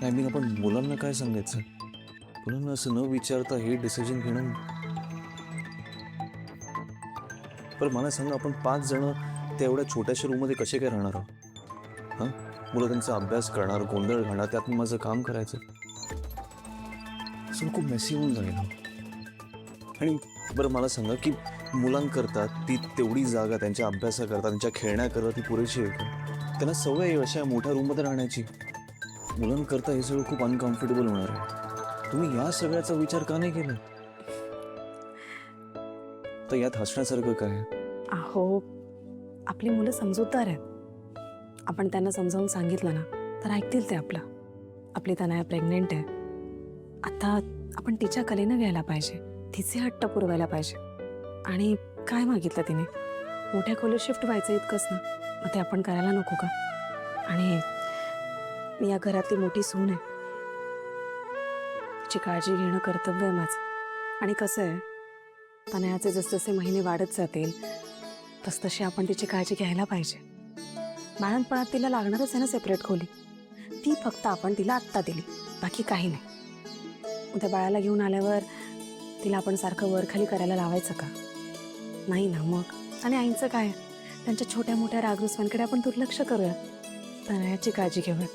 I mean आपण मुलांना काय सांगायचं? मुलांना असं न विचारता हे डिसिजन घेणं. पण मला सांगा, आपण 5 जण त्या एवढ्या छोट्याशा रूममध्ये कसे काय राहणार आहोत? हां, मुलं त्यांचा अभ्यास करणार, गोंधळ घालणार, त्यात मी माझं काम करायचं. सगळं खूप मेसी होऊन जाईल ना. आणि बरं मला सांगा, की मुलांकरता ती तेवढी जागा त्यांच्या अभ्यासाकरता, त्यांच्या खेळण्याकरता ती पुरेशी आहे का? त्यांना सवय आहे अशा मोठ्या रूममध्ये राहण्याची. मुलांकरता हे सगळं खूप अनकम्फर्टेबल होणार आहे. तुम्ही या सगळ्याचा विचार का नाही केला? तर यात हसण्यासारखं काय आहे? अहो, आपली मुलं समजूतदार आहेत. आपण त्यांना समजावून सांगितलं ना, तर ऐकतील ते आपलं. आपली तनया प्रेग्नेंट आहे. आता आपण तिच्या कलेनं घ्यायला पाहिजे. तिचे हट्ट पुरवायला पाहिजे. आणि काय मागितलं तिने? मोठ्या खोलीत शिफ्ट व्हायचं इतकंच ना, मग ते आपण करायला नको का? आणि मी या घरातली मोठी सून आहे. तिची काळजी घेणं कर्तव्य आहे माझं. आणि कसं आहे, तनयाचे जसजसे महिने वाढत जातील तसतशी आपण तिची काळजी घ्यायला पाहिजे. बाळणपणात तिला लागणारच आहे ना सेपरेट खोली. ती फक्त आपण तिला आत्ता दिली, बाकी काही नाही. उद्या बाळाला घेऊन आल्यावर तिला आपण सारखं वरखाली करायला लावायचं का? नाही ना मग. आणि आईंचं काय? त्यांच्या छोट्या मोठ्या रागरुसवांकडे आपण दुर्लक्ष करूया. तनयाची काळजी घेऊया.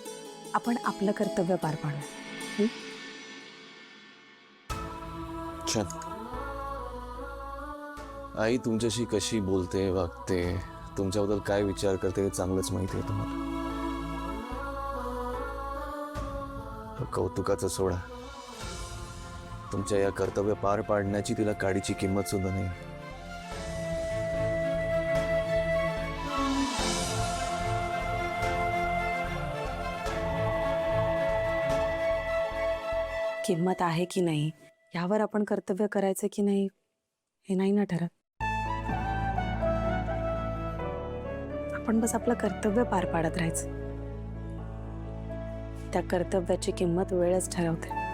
आपण आपलं कर्तव्य पार पाडू. छान. आई तुमच्याशी कशी बोलते, वागते, तुमच्याबद्दल काय विचार करते हे चांगलंच माहिती आहे तुम्हाला. कौतुकाचं सोडा. तुमच्या या कर्तव्य पार पाडण्याची तिला काडीची किंमत सुद्धा नाही. किंमत आहे की नाही यावर आपण कर्तव्य करायचं की नाही हे नाही ना ठरत. आपण बस आपलं कर्तव्य पार पाडत राहायचं. त्या कर्तव्याची किंमत वेळच ठरवते.